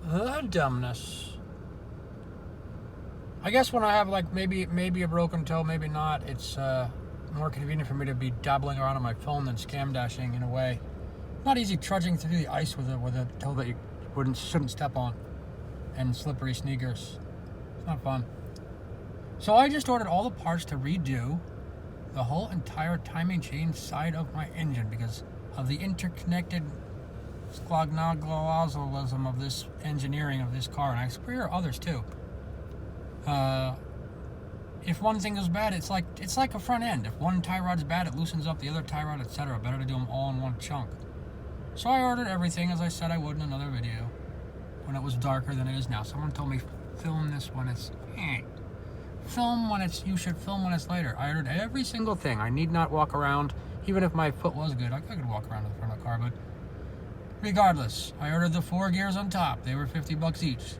The dumbness. I guess when I have like maybe a broken toe, maybe not, it's more convenient for me to be dabbling around on my phone than scam dashing in a way. Not easy trudging through the ice with a toe that you shouldn't step on, and slippery sneakers. It's not fun. So I just ordered all the parts to redo the whole entire timing chain side of my engine because of the interconnected squagnoglalism of this engineering of this car, and I swear others too. If one thing is bad, it's like a front end. If one tie rod's bad, it loosens up the other tie rod, etc. Better to do them all in one chunk. So I ordered everything as I said I would in another video when it was darker than it is now. Someone told me film this when it's you should film when it's lighter. I ordered every single thing. I need not walk around, even if my foot was good. I could walk around to the front of the car, but regardless, I ordered the 4 gears on top. They were $50 each.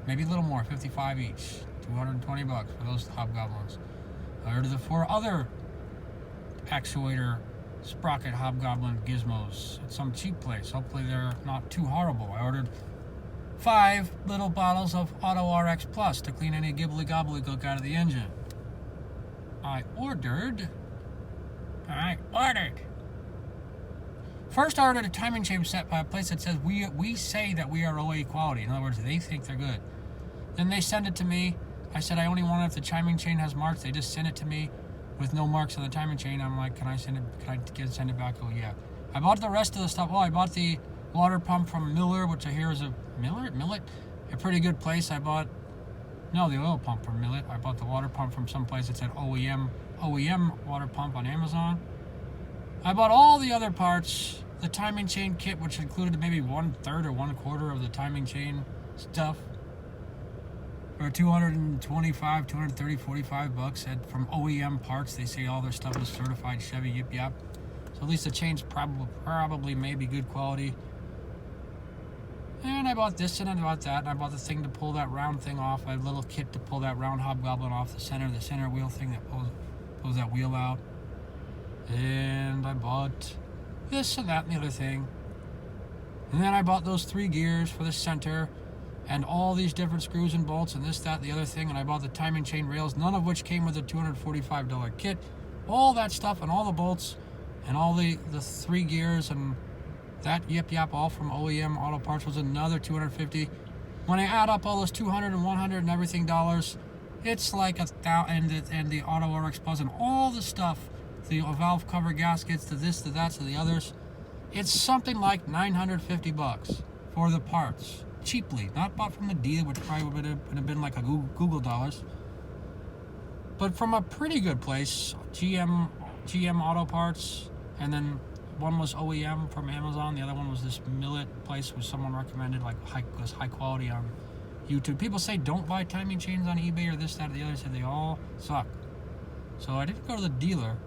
Maybe a little more, 55 each. $220 for those hobgoblins. I ordered the 4 other actuator sprocket hobgoblin gizmos at some cheap place. Hopefully they're not too horrible. I ordered 5 little bottles of Auto RX Plus to clean any gibbly gobbledygook out of the engine. I ordered. First, I ordered a timing chain set by a place that says we say that we are OA quality. In other words, they think they're good. Then they send it to me. I said I only want it if the timing chain has marks. They just send it to me with no marks on the timing chain. I'm like, can I send it back? Oh yeah. I bought the rest of the stuff. Oh, I bought the water pump from Miller, which I hear is Millet, a pretty good place. The oil pump from Millet. I bought the water pump from some place that said OEM water pump on Amazon. I bought all the other parts, the timing chain kit, which included maybe 1/3 or 1/4 of the timing chain stuff, for $225, $230, $45 from OEM parts. They say all their stuff is certified Chevy yip-yap. So at least the chain's probably maybe good quality. And I bought this and I bought that, and I bought the thing to pull that round thing off. I had a little kit to pull that round hobgoblin off the center wheel thing that pulls that wheel out. And I bought this and that and the other thing. And then I bought those 3 gears for the center and all these different screws and bolts and this, that, and the other thing. And I bought the timing chain rails, none of which came with a $245 kit. All that stuff and all the bolts and all the 3 gears and that yip-yap all from OEM Auto Parts was another $250. When I add up all those 200 and 100 and everything dollars, it's like $1,000, and the Auto RX Plus and all the stuff, the valve cover gaskets, to this, to that, to the others, it's something like $950 for the parts, cheaply, not bought from the dealer, which probably would have been like a Google dollars, but from a pretty good place, GM Auto Parts, and then one was OEM from Amazon. The other one was this Millet place, which someone recommended, like was high quality on YouTube. People say don't buy timing chains on eBay or this, that, or the other. Said they all suck. So I didn't go to the dealer,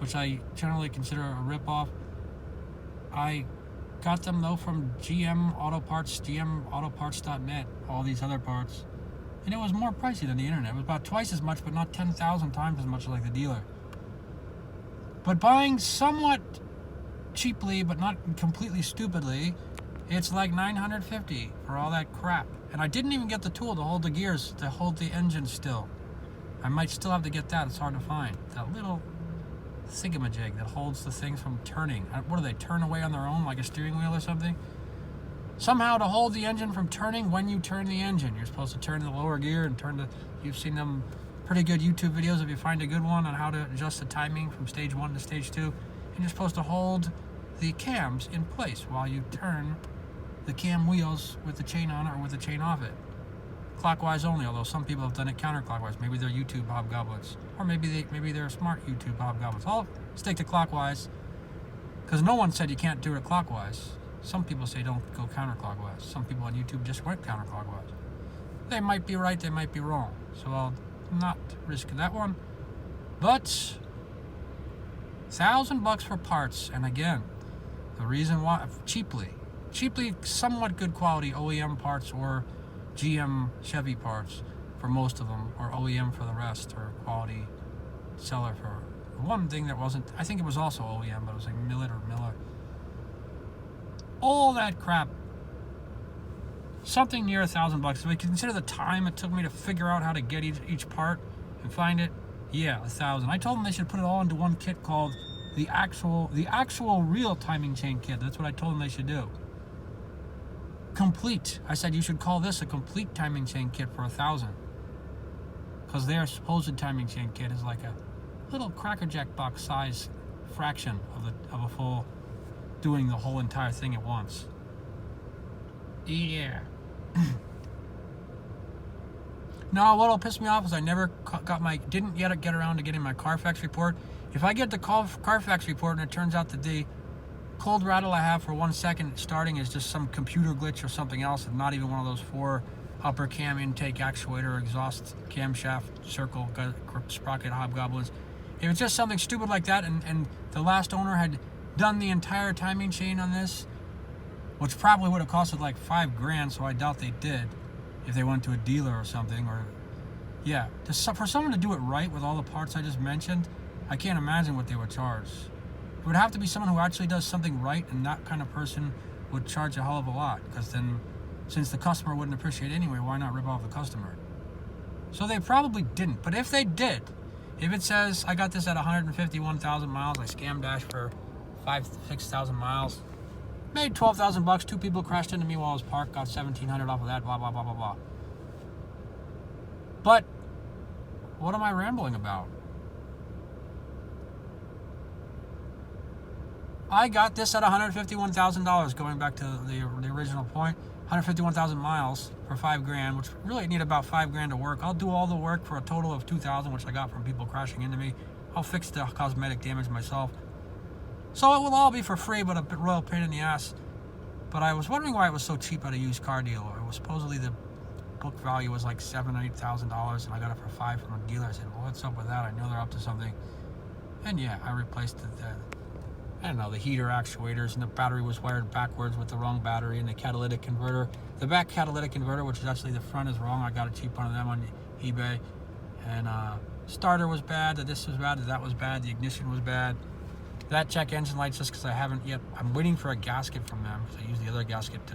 which I generally consider a ripoff. I got them though from GM Auto Parts, GMAutoparts.net, all these other parts, and it was more pricey than the internet. It was about twice as much, but not 10,000 times as much like the dealer. But buying somewhat cheaply, but not completely stupidly, it's like $950 for all that crap. And I didn't even get the tool to hold the gears, to hold the engine still. I might still have to get that. It's hard to find. That little thingamajig that holds the things from turning. What do they turn away on their own, like a steering wheel or something? Somehow to hold the engine from turning when you turn the engine. You're supposed to turn the lower gear and you've seen them pretty good YouTube videos if you find a good one on how to adjust the timing from stage 1 to stage 2. And you're supposed to hold the cams in place while you turn the cam wheels with the chain on it or with the chain off it. Clockwise only, although some people have done it counterclockwise. Maybe they're YouTube hobgoblins. Or maybe they're smart YouTube hobgoblins. I'll stick to clockwise, because no one said you can't do it clockwise. Some people say don't go counterclockwise. Some people on YouTube just went counterclockwise. They might be right, they might be wrong. So I'll not risk that one. But $1,000 for parts, and again, the reason why cheaply, somewhat good quality OEM parts or GM Chevy parts for most of them, or OEM for the rest, or quality seller for one thing that wasn't. I think it was also OEM, but it was like Millet or Miller. All that crap something near $1,000. If we consider the time it took me to figure out how to get each part and find it, yeah, $1,000. I told them they should put it all into one kit called the actual real timing chain kit. That's what I told them they should do. Complete. I said you should call this a complete timing chain kit for $1,000, because their supposed timing chain kit is like a little Cracker Jack box size fraction of a full, doing the whole entire thing at once. Yeah. No, what'll piss me off is I never didn't yet get around to getting my Carfax report. If I get the Carfax report and it turns out that the cold rattle I have for 1 second starting is just some computer glitch or something else, and not even one of those 4 upper cam intake actuator exhaust camshaft circle sprocket hobgoblins. If it's just something stupid like that, and the last owner had done the entire timing chain on this, which probably would have costed like $5,000, so I doubt they did if they went to a dealer or something. Or yeah, for someone to do it right with all the parts I just mentioned, I can't imagine what they would charge. It would have to be someone who actually does something right, and that kind of person would charge a hell of a lot, because then, since the customer wouldn't appreciate it anyway, why not rip off the customer? So they probably didn't. But if they did, if it says I got this at 151,000 miles, I scam dashed for 6,000 miles, made $12,000, 2 people crashed into me while I was parked, got $1,700 off of that, blah, blah, blah, blah, blah. But what am I rambling about? I got this at $151,000, going back to the original point. 151,000 miles for $5,000, which really need about $5,000 to work. I'll do all the work for a total of $2,000, which I got from people crashing into me. I'll fix the cosmetic damage myself. So it will all be for free, but a bit royal pain in the ass. But I was wondering why it was so cheap at a used car dealer. It was supposedly the book value was like $7,000 or $8,000, and I got it for $5,000 from a dealer. I said, well, what's up with that? I know they're up to something. And yeah, I replaced the heater actuators, and the battery was wired backwards with the wrong battery, and the catalytic converter. The back catalytic converter, which is actually the front, is wrong. I got a cheap one of them on eBay. And starter was bad, this was bad, that was bad, the ignition was bad. That check engine lights just because I haven't yet. I'm waiting for a gasket from them, because I used the other gasket to.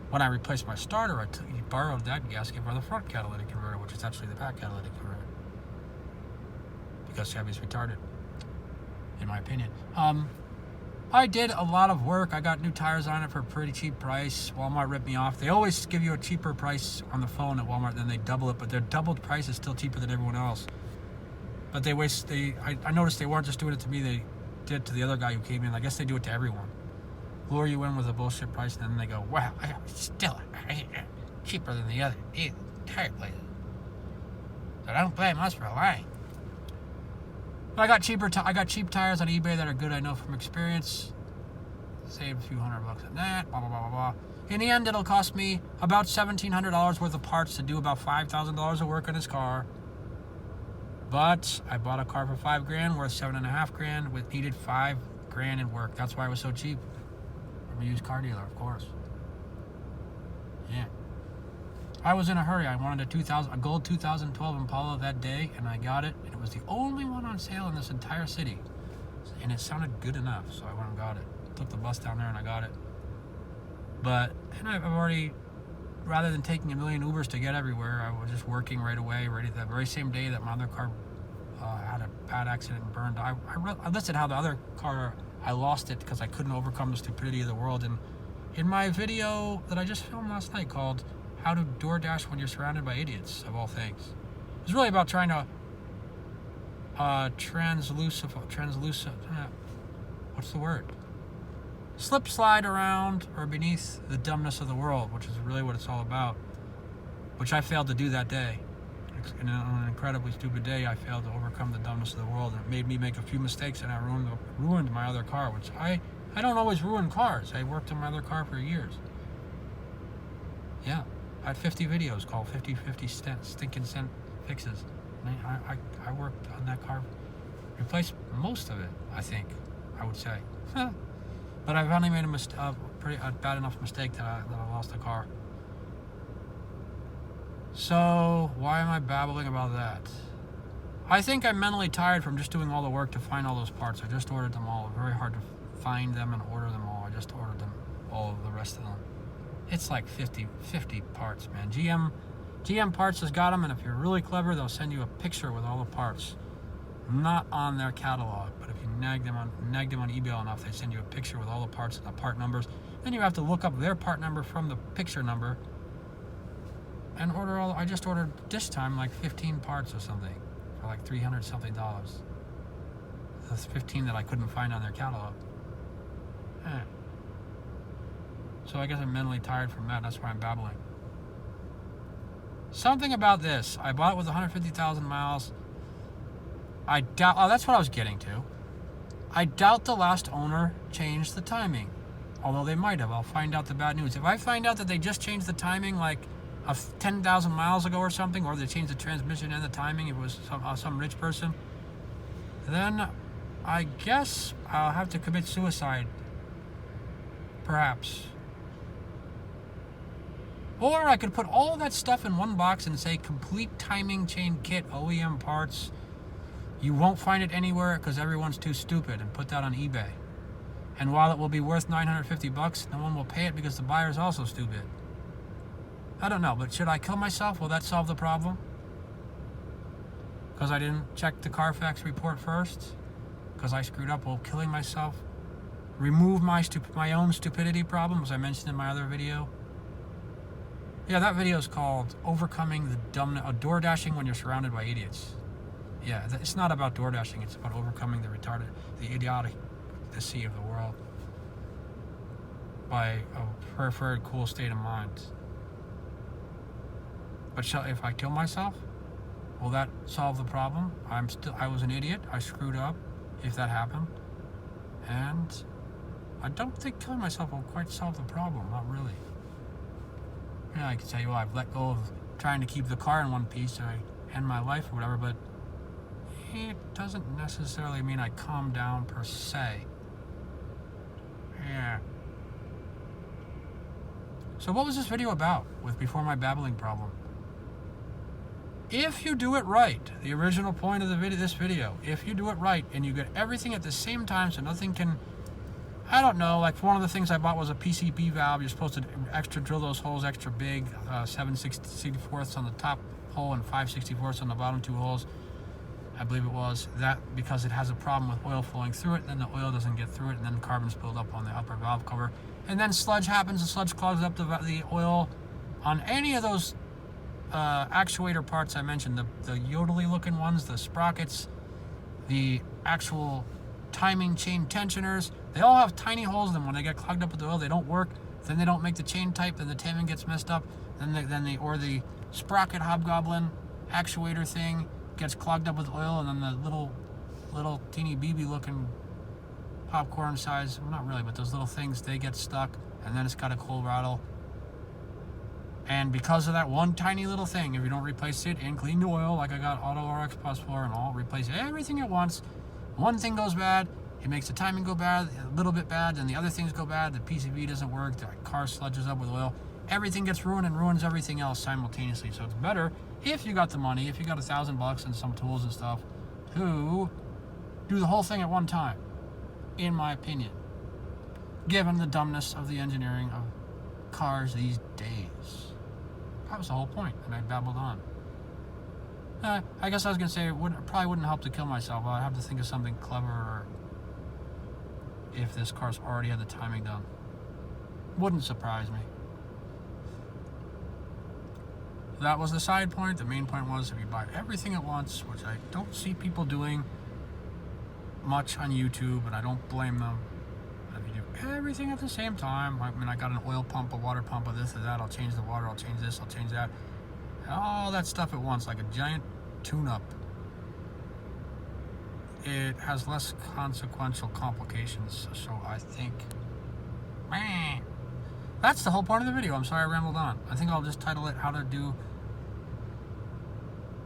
When I replaced my starter, I borrowed that gasket for the front catalytic converter, which is actually the back catalytic converter. Because Chevy's retarded, in my opinion. I did a lot of work. I got new tires on it for a pretty cheap price. Walmart ripped me off. They always give you a cheaper price on the phone at Walmart, then they double it, but their doubled price is still cheaper than everyone else. But I noticed they weren't just doing it to me, they did it to the other guy who came in. I guess they do it to everyone. Lure you in with a bullshit price, and then they go, wow, still cheaper than the other tire places. So don't blame us for lying. But I got cheap tires on eBay that are good, I know from experience. Saved a few $100 on that, blah, blah, blah, blah, blah. In the end, it'll cost me about $1,700 worth of parts to do about $5,000 of work on this car. But I bought a car for $5,000, worth $7,500, with needed $5,000 in work. That's why it was so cheap. From a used car dealer, of course. Yeah. I was in a hurry. I wanted a gold 2012 Impala that day, and I got it. And it was the only one on sale in this entire city. And it sounded good enough, so I went and got it. Took the bus down there and I got it. And I've already, rather than taking a million Ubers to get everywhere, I was just working right away, ready that very same day that my other car had a bad accident and burned. I listed how the other car, I lost it because I couldn't overcome the stupidity of the world. And in my video that I just filmed last night called How to DoorDash When You're Surrounded by Idiots, of all things. It was really about trying to what's the word? Slip slide around or beneath the dumbness of the world, which is really what it's all about, which I failed to do that day. On an incredibly stupid day, I failed to overcome the dumbness of the world, and it made me make a few mistakes, and I ruined my other car, which I don't always ruin cars. I worked on my other car for years. Yeah, I had 50 videos called 50 stinking cent fixes. I worked on that car, replaced most of it, I think, I would say. But I finally made a bad enough mistake that I lost the car. So, why am I babbling about that? I think I'm mentally tired from just doing all the work to find all those parts. I just ordered them all. Very hard to find them and order them all. I just ordered them, all of the rest of them. It's like 50 parts, man. GM Parts has got them, and if you're really clever, they'll send you a picture with all the parts. Not on their catalog, but if you nag them on eBay enough, they send you a picture with all the parts and the part numbers. Then you have to look up their part number from the picture number and order all. I just ordered this time like 15 parts or something for like $300 something. That's 15 that I couldn't find on their catalog. So I guess I'm mentally tired from that. That's why I'm babbling. Something about this. I bought it with 150,000 miles. I doubt. Oh, that's what I was getting to. I doubt the last owner changed the timing. Although they might have. I'll find out the bad news. If I find out that they just changed the timing like 10,000 miles ago or something, or they changed the transmission and the timing, it was some rich person, then I guess I'll have to commit suicide. Perhaps. Or I could put all that stuff in one box and say complete timing chain kit, OEM parts. You won't find it anywhere because everyone's too stupid, and put that on eBay. And while it will be worth $950, no one will pay it because the buyer's also stupid. I don't know, but should I kill myself? Will that solve the problem? Because I didn't check the Carfax report first? Because I screwed up while killing myself? Remove my own stupidity problem, as I mentioned in my other video? Yeah, that video is called Overcoming the Door Dashing When You're Surrounded by Idiots. Yeah, it's not about door dashing, it's about overcoming the idiocy of the world by a preferred cool state of mind. But if I kill myself, will that solve the problem? I was an idiot, I screwed up, if that happened. And I don't think killing myself will quite solve the problem, not really. Yeah, I could say, well, I've let go of trying to keep the car in one piece, so I end my life or whatever, but it doesn't necessarily mean I calm down per se. Yeah. So what was this video about before my babbling problem? If you do it right, the original point of this video, if you do it right and you get everything at the same time so nothing can, I don't know, like one of the things I bought was a PCB valve. You're supposed to drill those holes extra big, 7/64 on the top hole and 5/64 on the bottom two holes. I believe it was that because it has a problem with oil flowing through it, then the oil doesn't get through it, and then carbon's build up on the upper valve cover, and then sludge happens. The sludge clogs up the oil on any of those actuator parts I mentioned, the yodely looking ones, the sprockets, the actual timing chain tensioners. They all have tiny holes in them. When they get clogged up with the oil, they don't work. Then they don't make the chain type. Then the timing gets messed up. Then the sprocket hobgoblin actuator thing gets clogged up with oil, and then the little teeny BB looking popcorn size, well, not really, but those little things, they get stuck, and then it's got a cold rattle. And because of that one tiny little thing, if you don't replace it and clean the oil, like I got Auto RX Plus 4 and all, replace everything at once, one thing goes bad, it makes the timing go bad, a little bit bad, then the other things go bad, the PCB doesn't work, the car sludges up with oil, everything gets ruined and ruins everything else simultaneously. So it's better if you got the money, if you got $1,000 and some tools and stuff, to do the whole thing at one time, in my opinion, given the dumbness of the engineering of cars these days. That was the whole point, and I babbled on. I guess I was going to say it probably wouldn't help to kill myself. I'd have to think of something clever if this car's already had the timing done. Wouldn't surprise me. That was the side point. The main point was if you buy everything at once, which I don't see people doing much on YouTube, and I don't blame them. If you do everything at the same time, I mean, I got an oil pump, a water pump, a this or that, I'll change the water, I'll change this, I'll change that. All that stuff at once, like a giant tune-up. It has less consequential complications, so I think... That's the whole point of the video. I'm sorry I rambled on. I think I'll just title it How to Do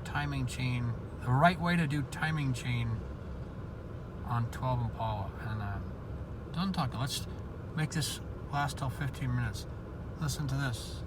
Timing Chain, the right way to do timing chain on 12 Impala. And done talking. Let's make this last till 15 minutes. Listen to this.